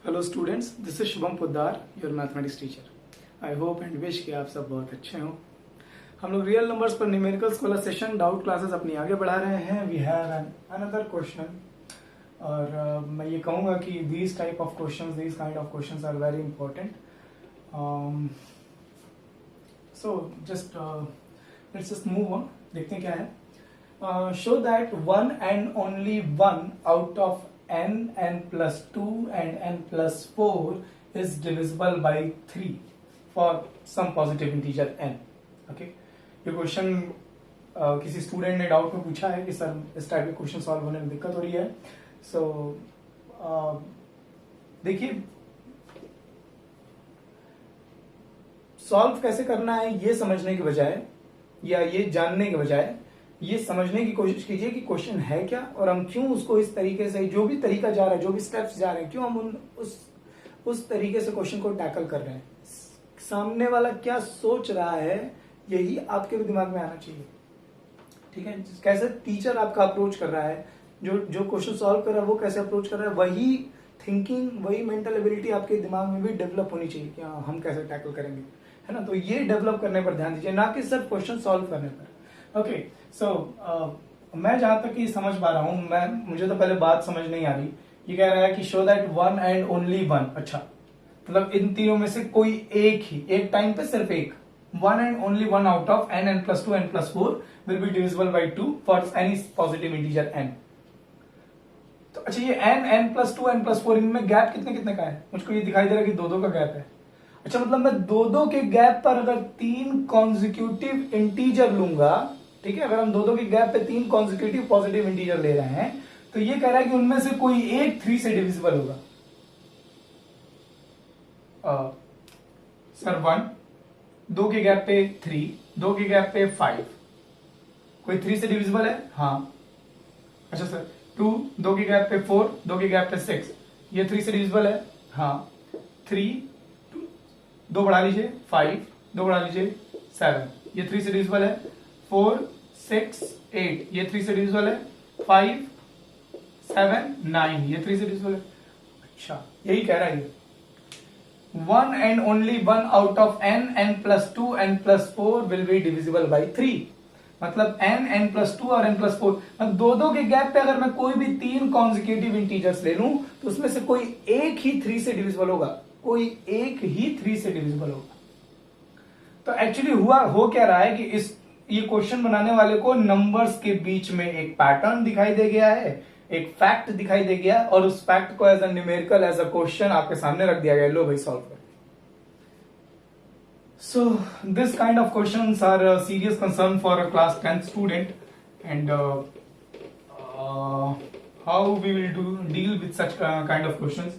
Hello students, this is Shubham Poddar, your mathematics teacher. I hope and wish कि आप सब बहुत अच्छे हों। हम लोग रियल नंबर्स पर न्यूमेरिकल्स वाला सेशन डाउट क्लासेस अपनी आगे बढ़ा रहे हैं। We have an another question और मैं ये कहूँगा कि these type of questions, these kind of questions are very important. So just let's just move on. देखते हैं क्या है। Show that one and only one out of n plus 2 and n plus 4 is divisible by 3 for some positive integer n. Okay, ये question किसी student ने doubt में पूछा है कि सर इस टाइप के क्वेश्चन सॉल्व होने में दिक्कत हो रही है। सो देखिए, सॉल्व कैसे करना है ये समझने के बजाय या ये जानने के बजाय ये समझने की कोशिश कीजिए कि क्वेश्चन है क्या और हम क्यों उसको इस तरीके से, जो भी तरीका जा रहा है, जो भी स्टेप्स जा रहे हैं, क्यों हम उस तरीके से क्वेश्चन को टैकल कर रहे हैं। सामने वाला क्या सोच रहा है यही आपके भी दिमाग में आना चाहिए। ठीक है, कैसे टीचर आपका अप्रोच कर रहा है, जो क्वेश्चन सॉल्व कर रहा है वो कैसे अप्रोच कर रहा है, वही थिंकिंग, वही मेंटल एबिलिटी आपके दिमाग में भी डेवलप होनी चाहिए कि हाँ हम कैसे टैकल करेंगे, है ना। तो ये डेवलप करने पर ध्यान दीजिए, ना कि सिर्फ क्वेश्चन सॉल्व करने पर। ओके, सो मैं जहां तक ये समझ पा रहा हूं, मुझे तो पहले बात समझ नहीं आ रही। ये कह रहा है कि show that one and only one. अच्छा, मतलब इन तीनों में से कोई एक ही, एक टाइम पे सिर्फ एक, one and only one out of n plus 2 n plus 4 will be divisible by 2 for any positive integer n। तो अच्छा, ये n plus 2 n plus 4 इनमें गैप कितने कितने का है? मुझको ये दिखाई दे रहा है कि दो दो का गैप है। अच्छा, मतलब मैं दो दो के गैप पर अगर तीन कॉन्जिक्यूटिव इंटीजर लूंगा, ठीक है, अगर हम दो दो के गैप पे तीन कॉन्जिक्यूटिव पॉजिटिव इंटीजर ले रहे हैं तो ये कह रहा है कि उनमें से कोई एक 3 से डिविजिबल होगा। सर 1, दो के गैप पे 3, दो के गैप पे 5, कोई 3 से डिविजिबल है? हाँ। अच्छा सर 2, दो के गैप पे 4, दो के गैप पे 6, ये 3 से डिविजिबल है? हाँ। 3, 2 बढ़ा लीजिए 5, 2 बढ़ा लीजिए 7, ये 3 से डिविजिबल है। 4, 6, 8, ये 3 से डिविजिबल है। 5, 7, 9, ये 3 से डिविजिबल है। अच्छा, यही कह रहा है ये, one and only one out of n plus 2 n plus 4 will be divisible by 3। मतलब n plus 2 और n plus 4, दो दो के गैप पे अगर मैं कोई भी तीन कॉन्जिक्यूटिव इंटीजर्स ले लूं तो उसमें से कोई एक ही 3 से डिविजिबल होगा, कोई एक ही 3 से डिविजिबल होगा। तो एक्चुअली हो क्या रहा है कि ये क्वेश्चन बनाने वाले को नंबर्स के बीच में एक पैटर्न दिखाई दे गया है, एक फैक्ट दिखाई दे गया, और उस फैक्ट को as a numerical, as a question आपके सामने रख दिया गया। लो भाई सॉल्व कर। So this kind of questions are a serious concern for a class 10th student, and how we will deal with such kind of questions.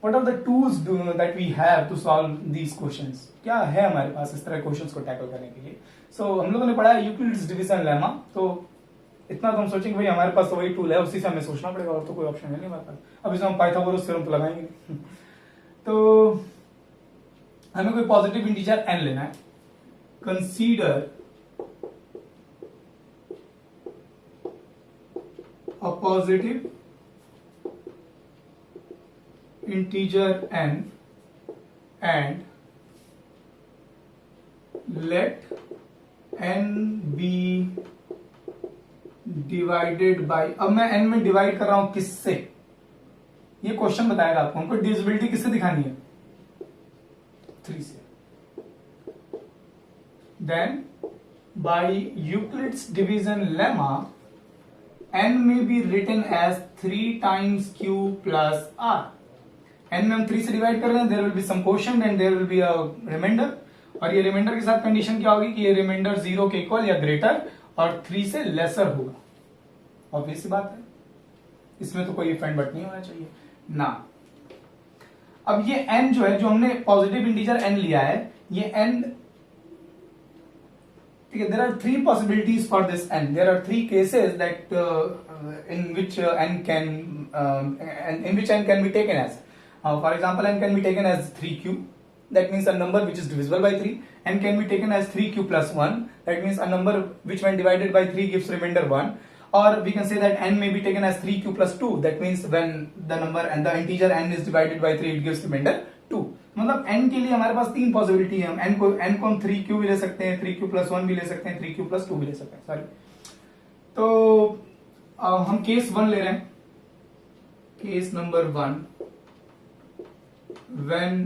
What are the tools that we have to solve these questions? क्या है हमारे पास इस तरह questions को tackle करने के लिए? हम लोगों ने पढ़ा है यूक्लिड्स डिवीजन लेमा, तो इतना तो हम सोचेंगे भाई हमारे पास तो वही टूल है, उसी से हमें सोचना पड़ेगा, और तो कोई ऑप्शन है नहीं हमारे पास। अब इसमें हम पाइथागोरस थ्योरम तो लगाएंगे नहीं। तो हमें कोई पॉजिटिव इंटीजर n लेना है। Consider a positive integer n and let n be divided by, अब मैं n में डिवाइड कर रहा हूं किससे, ये क्वेश्चन बताएगा आपको। हमको डिविजिबिलिटी किससे दिखानी है? 3 से। Then by Euclid's division lemma n may be written as 3 times q plus r। n में हम 3 से डिवाइड कर रहे हैं, there will be some quotient and there will be a reminder, और ये रिमाइंडर के साथ कंडीशन क्या होगी कि ये रिमाइंडर 0 के इक्वल या ग्रेटर और 3 से लेसर होगा। ऑब्वियस सी बात है, इसमें तो कोई इफ एंड बट नहीं होना चाहिए ना। अब ये n जो है, जो हमने पॉजिटिव इंटीजर n लिया है, ये n, ठीक है, there are 3 possibilities for this n, there are 3 cases that in which n can be taken as. For example, n can be taken as 3q, that means a number which is divisible by 3. n can be taken as 3q plus 1, that means a number which when divided by 3 gives remainder 1. or we can say that n may be taken as 3q plus 2. That means when the number and the integer n is divided by 3 it gives remainder 2. मतलब n के लिए हमारे पास तीन possibility है. n को हम 3q भी ले सकते हैं, 3q plus 1 भी ले सकते हैं, 3q plus 2 भी ले सकते हैं. सॉरी, तो हम केस 1 ले रहे हैं. Case number 1, when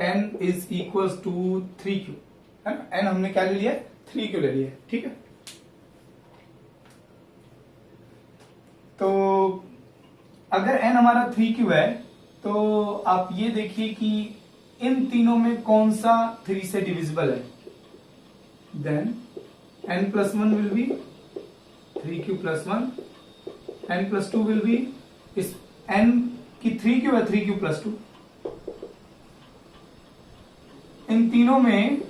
n is equals to 3q, है ना. n हमने क्या ले लिया, 3q ले लिया. ठीक है, तो अगर n हमारा 3q है तो आप ये देखिए कि इन तीनों में कौन सा 3 से डिविजिबल है. Then n plus 1 will be 3q plus 1, n plus 2 will be, इस n की 3q है 3q plus 2. इन तीनों में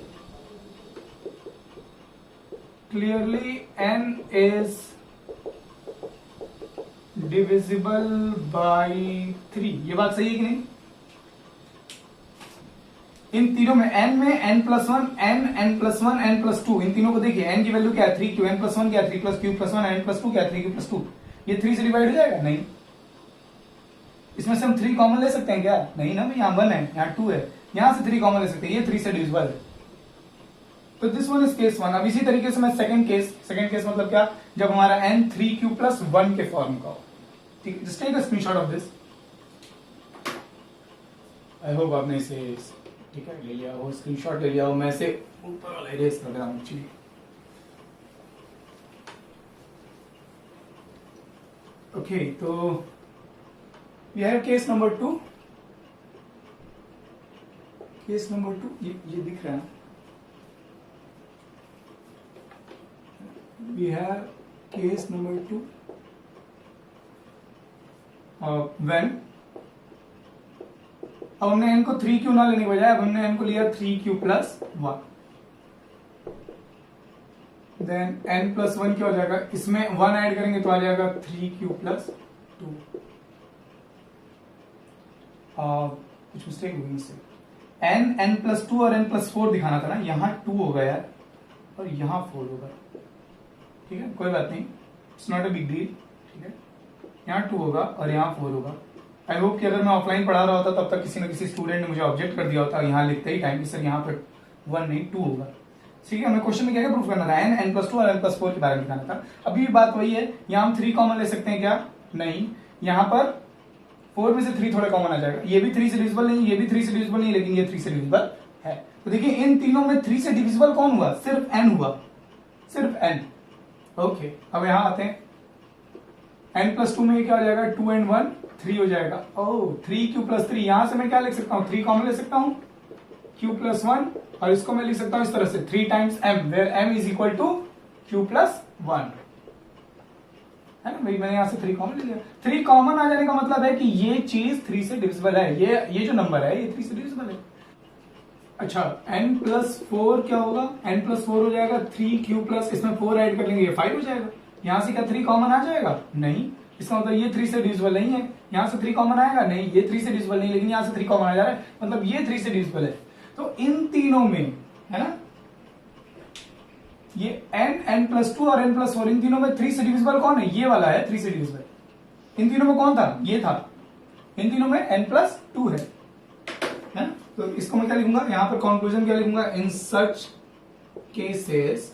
clearly n is divisible by 3. ये बात सही है कि नहीं. इन तीनों में n में n plus 1, n plus 1, n plus 2, इन तीनों को देखिए. n की वैल्यू क्या है 3q, n plus 1 क्या है 3 plus q plus 1, n plus 2 क्या है 3q plus 2. ये 3 से डिवाइड हो जाएगा नहीं. इसमें से हम 3 कॉमन ले सकते हैं क्या, नहीं ना. यहाँ 1 है, यहाँ 2 है, यहां से 3 कॉमन ले सकते हैं. ये 3 से डिविजिबल है. तो दिस वन इज केस 1. अब इसी तरीके से मैं सेकंड केस मतलब क्या, जब हमारा n 3q plus 1 के फॉर्म का हो. ठीक है, just take a screenshot of this. I hope आपने इसे ठीक है ले लिया हो, स्क्रीनशॉट ले लिया हो. मैं इसे ऊपर वाला इरेज कर रहा हूं एक्चुअली. ओके, तो we have case number 2. Case number 2 ये दिख रहा है. We have case number 2 when, अब हमने n को 3q ना लेने के बजाय अब हमने n को लिया 3q plus 1. Then n plus 1 क्या हो जाएगा, इसमें 1 ऐड करेंगे तो आ जाएगा 3q plus 2. कुछ मिस्टेक होगी इससे. n plus 2 और n plus 4 दिखाना था ना. यहाँ 2 होगा यार और यहाँ 4 होगा. ठीक है, कोई बात नहीं, it's not a big deal. ठीक है, यहाँ 2 होगा और यहाँ 4 होगा. आई होप कि अगर मैं ऑफलाइन पढ़ा रहा होता तब तक किसी न किसी स्टूडेंट ने मुझे ऑब्जेक्ट कर दिया होता यहाँ लिखते ही टाइम कि सर यहाँ पर 1 नहीं 2 होगा. ठीक है, हमें क्वेश्चन में क्या प्रूफ करना था, n plus 2 और n plus 4 के बारे में दिखाना था. अभी भी बात वही है, यहाँ हम 3 कॉमन ले सकते हैं क्या, नहीं. यहाँ पर 4 में से 3 थोड़ा कॉमन आ जाएगा. ये भी 3 से डिविजिबल नहीं, ये भी 3 से डिविजिबल नहीं, लेकिन ये 3 से डिविजिबल है. तो देखिए इन तीनों में 3 से डिविजिबल कौन हुआ, सिर्फ n हुआ, सिर्फ n. ओके, अब यहाँ आते हैं. n plus 2 में क्या हो जाएगा, 2 and 1 3 हो जाएगा. ओह 3q plus 3, यहां से मैं क्या लिख सकता हूँ, 3 कॉमन ले सकता हूँ, q plus 1, और इसको मैं लिख सकता हूँ इस तरह से 3 times m, where m is equal to q plus 1. है ना भाई, मैंने यहां से 3 कॉमन ले लिया. 3 कॉमन आ जाने का मतलब है कि ये चीज 3 से डिविजिबल है. ये जो नंबर है ये 3 से डिविजिबल है. अच्छा, n plus 4 क्या होगा, n plus 4 हो जाएगा 3q plus, इसमें 4 ऐड कर लेंगे ये 5 हो जाएगा. यहां से क्या 3 कॉमन आ जाएगा, नहीं. इसका मतलब ये 3 से डिविजिबल नहीं है. यहां से 3 कॉमन आएगा, नहीं. ये 3 से डिविजिबल नहीं, लेकिन यहां से 3 कॉमन आ जा रहा है, मतलब ये 3 से डिविजिबल है. तो इन तीनों में है ना, ये n plus 2 और n plus 4, इन तीनों में 3 से डिविजिबल कौन है, ये वाला है 3 से डिविजिबल. इन तीनों में कौन था, ये था. इन तीनों में n plus 2 है ना. तो इसको मैं क्या लिखूंगा, यहां पर कंक्लूजन क्या लिखूंगा, इन such cases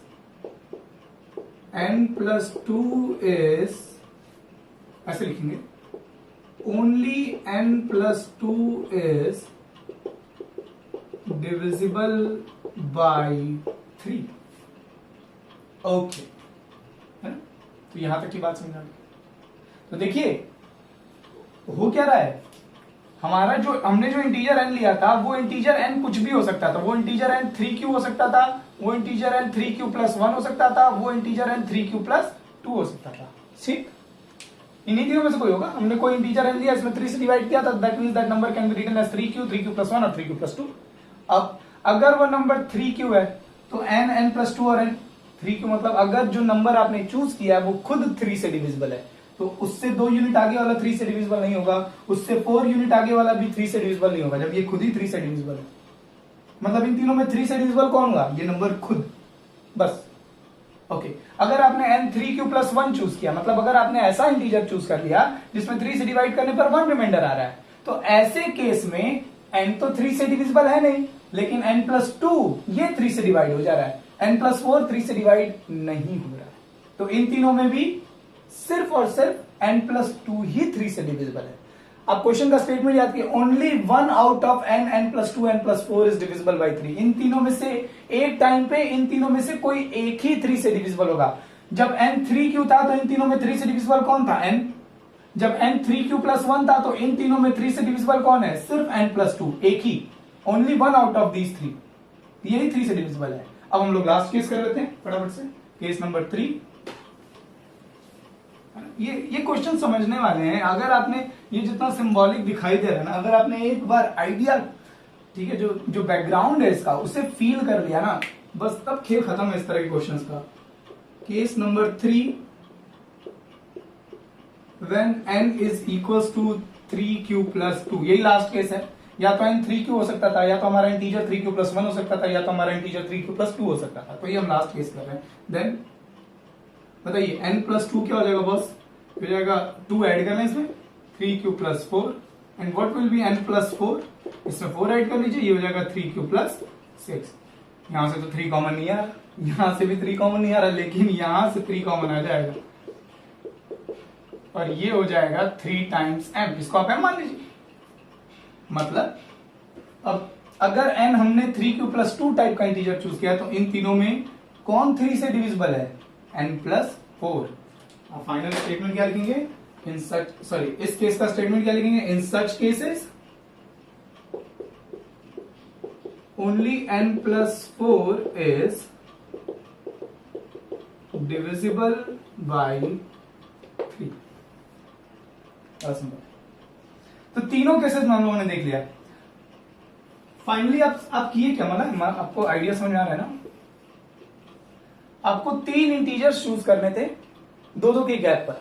n plus 2 is, ऐसे लिखेंगे, only n plus 2 is divisible by 3. Okay, है ना. तो यहां तक की बात समझ आ गई. तो देखिए हो क्या रहा है, हमारा जो हमने जो इंटीजर n लिया था वो इंटीजर n कुछ भी हो सकता था. वो इंटीजर n 3q हो सकता था, वो इंटीजर n 3q plus 1 हो सकता था, वो इंटीजर n 3q plus 2 हो सकता था. ठीक, इन्हीं तीनों में से कोई होगा. हमने कोई इंटीजर n लिया, इसमें 3 से डिवाइड किया था, that means that number can be written as 3q, 3q plus 1 और 3q plus 2. अब अगर वो नंबर 3q है तो n plus 2 और n 3q, मतलब अगर जो नंबर आपने चूज किया है वो खुद 3 से डिविजिबल है तो उससे 2 यूनिट आगे वाला 3 से डिविजिबल नहीं होगा, उससे 4 यूनिट आगे वाला भी 3 से डिविजिबल नहीं होगा, जब ये खुद ही 3 से डिविजिबल है. मतलब इन तीनों में 3 से डिविजिबल कौन होगा, ये नंबर खुद, बस. ओके अगर आपने n3q+1 चूज किया, मतलब अगर आपने ऐसा इंटीजर चूज कर लिया जिसमें 3 से डिवाइड करने पर 1 रिमाइंडर आ रहा है, तो ऐसे केस में n तो 3 से डिविजिबल है नहीं, लेकिन n+2 ये 3 से डिवाइड हो जा रहा है, n+4 3 से डिवाइड नहीं हो रहा है। तो इन तीनों में भी सिर्फ और सिर्फ n+2 ही 3 से डिविजिबल है। अब क्वेश्चन का स्टेटमेंट याद कीजिए, only 1 out of n+2 n+4 is divisible by 3। इन तीनों में से एक टाइम पे इन तीनों में से कोई एक ही 3 से डिविजिबल होगा। जब n3q था तो इन तीनों में 3 से डिविजिबल कौन था? n। जब n3q+1 था तो इन तीनों में 3 से डिविजिबल कौन है? सिर्फ n+2, एक ही, ओनली 1 आउट ऑफ दीज 3, यही 3 से डिविजिबल है। अब हम लोग लास्ट केस कर लेते हैं फटाफट से, केस नंबर 3। ये क्वेश्चन समझने वाले हैं। अगर आपने ये जितना सिंबॉलिक दिखाई दे रहा है ना, अगर आपने एक बार आइडिया, ठीक है, जो बैकग्राउंड है इसका उसे फील कर लिया ना, बस तब खेल खत्म है इस तरह के क्वेश्चंस का। Case number 3, when n is equals to 3q+2, यही लास्ट केस है। या तो n 3q हो सकता था, या तो हमारा इंटीजर 3q+1 हो सकता था, या तो हमारा इंटीजर 3q+2 हो सकता था। तो ये हम लास्ट केस कर रहे हैं। देन बताइए n+2 क्या हो जाएगा बॉस? हो जाएगा 2 ऐड करना इसमें, 3q+4, and what will be n+4, इसमें 4 ऐड कर लीजिए, ये हो जाएगा 3q+6। यहां से तो 3 कॉमन नहीं आ रहा, यहां से भी 3 कॉमन नहीं आ रहा, लेकिन यहां से 3 कॉमन आ जाएगा और ये हो जाएगा 3 टाइम्स m, इसको आप m मान लीजिए। मतलब अब अगर n हमने 3q+2 टाइप का इंटीजर चूज किया तो इन तीनों में कौन 3 से डिविजिबल है? n+4। अब फाइनल स्टेटमेंट क्या लिखेंगे? इन सच, सॉरी, इस केस का स्टेटमेंट क्या लिखेंगे? In such cases only n+4 is divisible by 3। तो तीनों केसेस हम लोगों ने देख लिया। फाइनली आप किए क्या? मतलब आपको आइडिया समझ में आ रहा है ना? आपको 3 इंटीजर्स चूज करने थे 2-2 के गैप पर।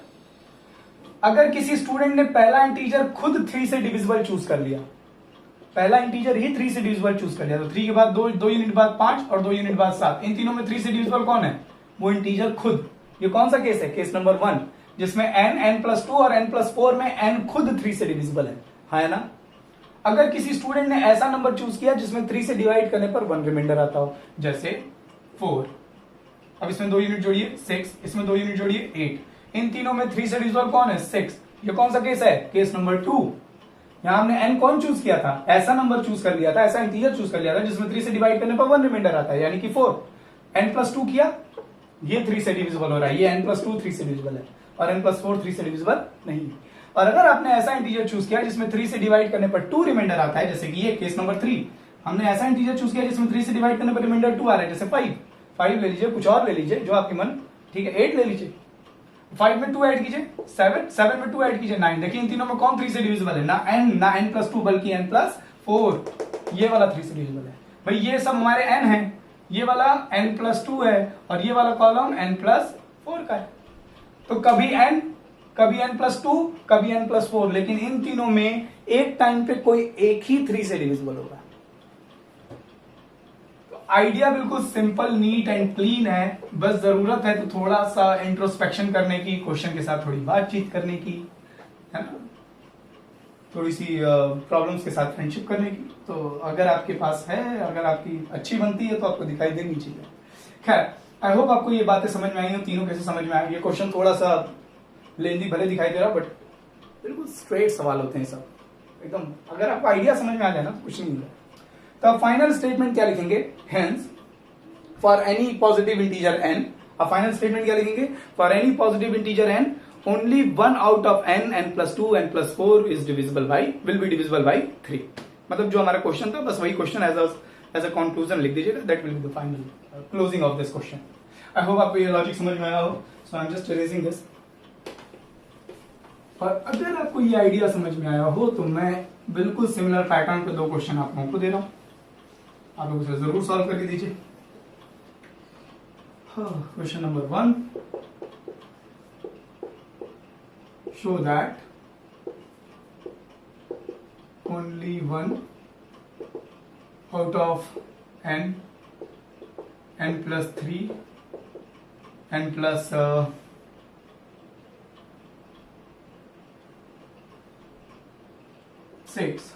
अगर किसी स्टूडेंट ने पहला इंटीजर खुद 3 से डिविजिबल चूज कर लिया, पहला इंटीजर ही 3 से डिविजिबल चूज कर लिया, तो 3 के बाद 2 यूनिट बाद 5 और 2 यूनिट बाद 7, इन तीनों में 3 से डिविजिबल कौन है? वो इंटीजर खुद। ये कौन सा केस है? केस नंबर 1, जिसमें n+2 और n+4 में n खुद 3 से डिविजिबल है ना? अगर किसी स्टूडेंट ने ऐसा नंबर चूज किया जिसमें 3 से डिवाइड करने पर 1 रिमाइंडर आता हो, जैसे 4, अब इसमें 2 यूनिट जोड़िए 6, इसमें 2 यूनिट जोड़िए 8, इन तीनों में 3 से डिविजिबल कौन है? 6। ये कौन सा केस है? Case number 2। यहां हमने n कौन चूज किया था? ऐसा नंबर चूज कर लिया था, ऐसा इंटीजर चूज कर लिया था जिसमें 3 से डिवाइड करने पर 1 रिमाइंडर आता है, यानी कि 4। n+2 किया, ये 3 से डिविजिबल हो रहा है, ये n+2 3 से डिविजिबल है, और n+4 3 से डिविजिबल नहीं है। और अगर आपने ऐसा इंटीजर चूज किया जिसमें 3 से डिवाइड करने पर 2 रिमाइंडर आता है, जैसे कि ये केस नंबर 3, हमने ऐसा इंटीजर चूज किया जिसमें 3 से डिवाइड करने पर रिमाइंडर 2 आ रहा है, जैसे 5 ले लीजिए, कुछ और ले लीजिए जो आपकी मन, ठीक है, 8 ले लीजिए, 5 में 2 ऐड कीजिए 7 में 2 ऐड कीजिए 9। देखिए इन तीनों में कौन 3 से डिविजिबल है? ना n+2 बल्कि n+4, ये वाला 3 से डिविजिबल है। भाई ये सब हमारे n है, ये वाला n+2 है और ये वाला कॉलम n+4 का है। तो कभी n, कभी n+2, कभी n+4, लेकिन इन तीनों में एक टाइम पे कोई एक ही 3 से डिविजिबल होगा। आइडिया बिल्कुल सिंपल, नीट एंड क्लीन है, बस जरूरत है तो थोड़ा सा इंट्रोस्पेक्शन करने की, क्वेश्चन के साथ थोड़ी बातचीत करने की, है ना, थोड़ी सी प्रॉब्लम्स के साथ फ्रेंडशिप करने की। तो अगर आपके पास है, अगर आपकी अच्छी बनती है तो आपको दिखाई देनी चाहिए। खैर, आई होप आपको ये बातें समझ में आई हो, तीनों कैसे समझ में आए। ये क्वेश्चन थोड़ा सा लेंदी भले दिखाई दे रहा, बट बिल्कुल स्ट्रेट सवाल होते हैं सब, एकदम। अगर आपको आइडिया समझ में आ जाए ना, कुछ नहीं है। तो फाइनल स्टेटमेंट क्या लिखेंगे? Hence for any positive integer n, अब फाइनल स्टेटमेंट क्या लिखेंगे? For any positive integer n, only 1 out of n, n+2, n+4 is divisible bye, will be divisible by 3। मतलब जो हमारा क्वेश्चन था, बस वही क्वेश्चन एज अ कंक्लूजन लिख दीजिएगा, that will be the final closing of this question. I hope आपको ये लॉजिक समझ में आया हो। So I am just erasing this. और अगर आपको ये आइडिया समझ में आया हो तो मैं बिल्कुल सिमिलर पैटर्न पे 2 क्वेश्चन आप लोगों को दे रहा हूं, आप लोग उसे जरूर सॉल्व करके दीजिए। Question number 1, show that only 1 out of n+3 n plus 6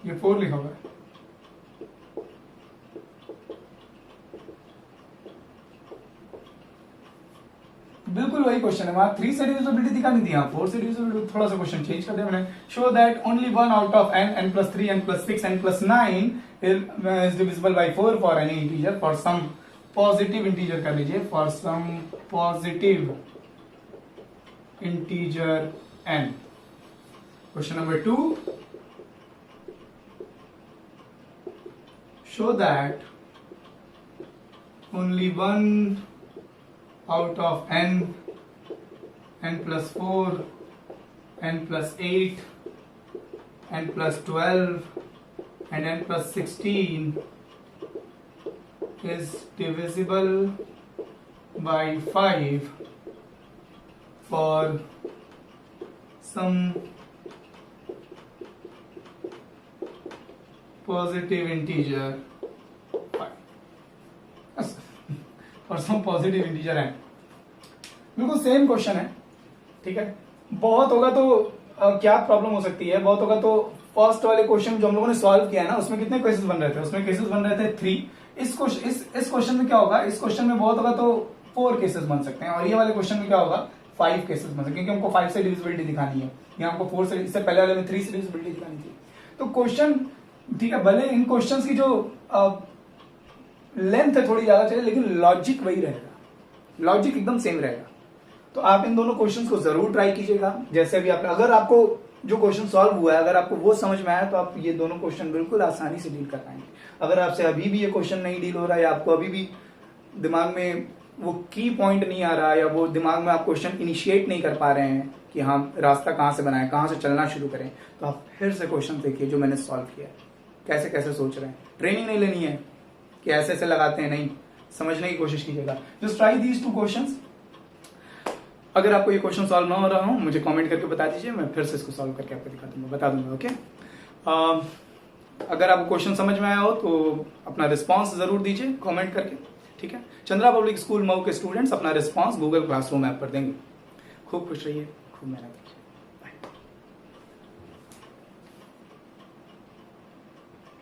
ये 4 लिखा हुआ है। बिल्कुल वही क्वेश्चन है, वहां 3 से डिविजिबिलिटी दिखा नहीं दी, यहाँ 4 से डिविजिबिलिटी, थोड़ा सा क्वेश्चन चेंज कर दिया मैंने। Show that only one out of n plus 3 n plus 6 n plus 9 is divisible by 4 for any integer for some positive integer कर लीजिए, for some positive integer n। Question number 2, show that only one out of n plus 4, n plus 8, n plus 12 and n plus 16 is divisible by 5 for some positive integer और सम positive integer है। बिल्कुल same question है, ठीक है। बहुत होगा तो क्या प्रॉब्लम हो सकती है, बहुत होगा तो फर्स्ट वाले क्वेश्चन जो हम लोगों ने सॉल्व किया है ना, उसमें कितने केसेस बन रहे थे, उसमें केसेस बन रहे थे 3। इस क्वेश्चन में क्या होगा, इस क्वेश्चन में बहुत होगा तो 4 केसेस बन सकते हैं, और ये वाले क्वेश्चन में क्या होगा 5 केसेस बन सकते हैं, क्योंकि हमको 5 से डिविजिबिलिटी दिखानी है, यहाँ हमको 4 से, इससे पहले वाले में 3 से डिविजिबिलिटी दिखानी थी। तो क्वेश्चन ठीक है, भले इन क्वेश्चंस की जो लेंथ है थोड़ी ज्यादा चले, लेकिन लॉजिक वही रहेगा, लॉजिक एकदम सेम रहेगा। तो आप इन दोनों क्वेश्चंस को जरूर ट्राई कीजिएगा। जैसे भी आपने, अगर आपको जो क्वेश्चन सॉल्व हुआ है अगर आपको वो समझ में आया तो आप ये दोनों क्वेश्चन बिल्कुल आसानी से डील कर पाएंगे। अगर आपसे अभी भी ये क्वेश्चन नहीं डील हो रहा है, या आपको अभी भी दिमाग में वो की पॉइंट नहीं आ रहा, या वो दिमाग में आप क्वेश्चन इनिशिएट नहीं कर पा रहे हैं कि हाँ रास्ता कहाँ से बनाए, कहाँ से चलना शुरू करें, तो आप फिर से क्वेश्चन देखिए जो मैंने सॉल्व किया है, कैसे कैसे सोच रहे हैं। ट्रेनिंग नहीं लेनी है कि ऐसे ऐसे लगाते हैं, नहीं, समझने की कोशिश कीजिएगा। Just try these 2 questions. अगर आपको ये क्वेश्चन सॉल्व ना हो रहा हो, मुझे कमेंट करके बता दीजिए, मैं फिर से इसको सॉल्व करके आपको दिखा दूंगा, बता दूंगा। ओके, अगर आपको क्वेश्चन समझ में आया हो तो अपना रिस्पांस जरूर दीजिए कमेंट करके, ठीक है। चंद्रा पब्लिक स्कूल मऊ के स्टूडेंट्स अपना रिस्पांस गूगल क्लासरूम ऐप पर देंगे। खूब खुश रहिए, खूब मेहनत कीजिए।